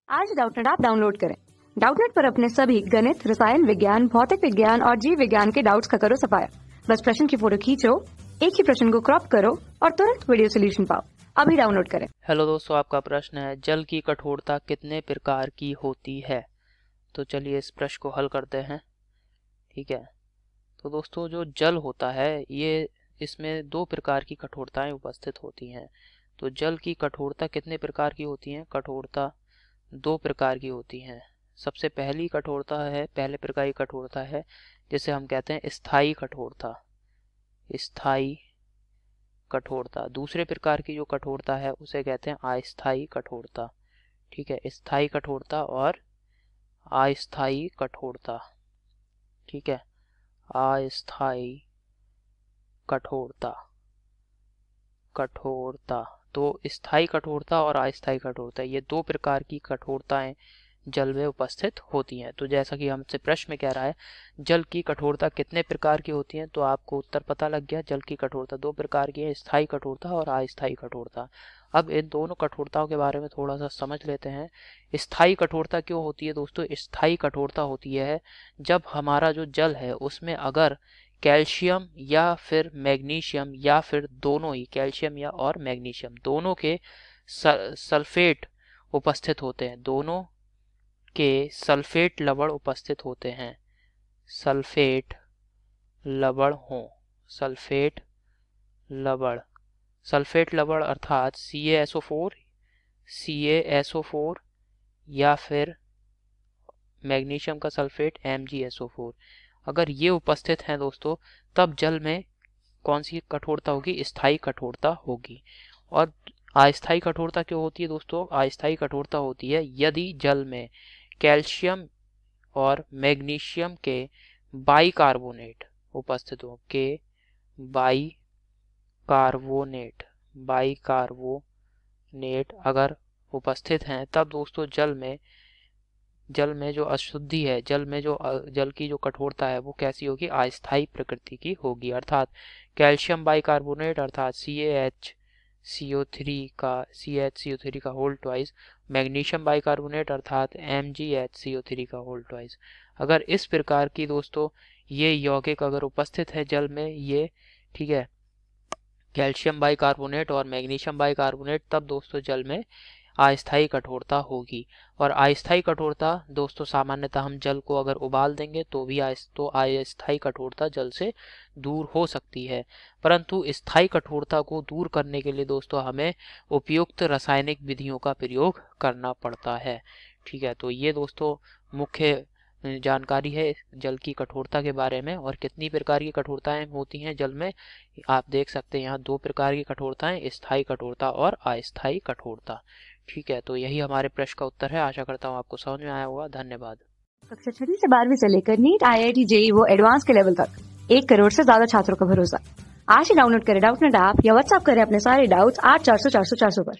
आज Doubtnut app download करें। Doubtnut पर अपने सभी गणित, रसायन विज्ञान, भौतिक विज्ञान और जीव विज्ञान के डाउट्स का करो सफाया। बस प्रश्न की फोटो खींचो, एक ही प्रश्न को क्रॉप करो और तुरंत वीडियो सोल्यूशन पाओ। अभी डाउनलोड करें। हेलो दोस्तों, आपका प्रश्न है जल की कठोरता कितने प्रकार की होती है। तो चलिए इस प्रश्न को हल करते हैं। ठीक है, तो दोस्तों जो जल होता है ये इसमें दो प्रकार की कठोरताएं उपस्थित होती हैं। तो जल की कठोरता कितने प्रकार की होती है? कठोरता दो प्रकार की होती हैं। सबसे पहले प्रकार की कठोरता है जिसे हम कहते हैं स्थायी कठोरता। स्थायी कठोरता। दूसरे प्रकार की जो कठोरता है उसे कहते हैं अस्थायी कठोरता। ठीक है, स्थायी कठोरता और अस्थायी कठोरता। ठीक है, अस्थायी कठोरता। तो स्थायी कठोरता और अस्थायी कठोरता, ये दो प्रकार की कठोरताएं जल में उपस्थित होती हैं। तो जैसा कि हमसे प्रश्न में कह रहा है जल की कठोरता कितने प्रकार की होती है, तो आपको उत्तर पता लग गया। जल की कठोरता दो प्रकार की है, स्थायी कठोरता और अस्थायी कठोरता। अब इन दोनों कठोरताओं के बारे में थोड़ा सा समझ लेते हैं। स्थायी कठोरता क्यों होती है दोस्तों? स्थायी कठोरता होती है जब हमारा जो जल है उसमें अगर कैल्शियम या फिर मैग्नीशियम या फिर दोनों ही, कैल्शियम या और मैग्नीशियम दोनों के सल्फेट उपस्थित होते हैं, दोनों के सल्फेट लवण उपस्थित होते हैं। सल्फेट लवण हो, सल्फेट लवण अर्थात CaSO4 या फिर मैग्नीशियम का सल्फेट MgSO4, अगर ये उपस्थित हैं दोस्तों, तब जल में कौन सी कठोरता होगी? स्थायी कठोरता होगी। और अस्थायी कठोरता क्यों होती है दोस्तों? अस्थायी कठोरता होती है यदि जल में कैल्शियम और मैग्नीशियम के बाइकार्बोनेट उपस्थित हो, के बाइकार्बोनेट अगर उपस्थित हैं, तब दोस्तों जल में जो अशुद्धि है, जल की जो कठोरता है वो कैसी होगी? अस्थायी प्रकृति की होगी। अर्थात कैल्शियम बाइकार्बोनेट अर्थात CaHCO3 का होल ट्वाइस, मैग्नीशियम बाइकार्बोनेट अर्थात MgHCO3 का होल ट्वाइस। अगर इस प्रकार की दोस्तों ये यौगिक अगर उपस्थित है जल में, ये ठीक है, कैल्शियम बाइकार्बोनेट और मैग्नीशियम बाइकार्बोनेट, तब दोस्तों जल में अस्थायी कठोरता होगी। और अस्थायी कठोरता दोस्तों सामान्यतः हम जल को अगर उबाल देंगे तो भी अस्थायी कठोरता जल से दूर हो सकती है। परंतु स्थायी कठोरता को दूर करने के लिए दोस्तों हमें उपयुक्त रासायनिक विधियों का प्रयोग करना पड़ता है। ठीक है, तो ये दोस्तों मुख्य जानकारी है जल की कठोरता के बारे में। और कितनी प्रकार की कठोरताएं होती हैं जल में, आप देख सकते हैं यहाँ दो प्रकार की कठोरताएं, स्थायी कठोरता और अस्थायी कठोरता। ठीक है, तो यही हमारे प्रश्न का उत्तर है। आशा करता हूँ आपको समझ में आया होगा। धन्यवाद। कक्षा 6 से 12वीं से लेकर नीट, IIT, JEE वो एडवांस के लेवल तक 1 करोड़ से ज्यादा छात्रों का भरोसा। आज ही डाउनलोड करें डाउटनेट ऐप या व्हाट्सएप करें अपने सारे डाउट्स 8400 400 400 पर।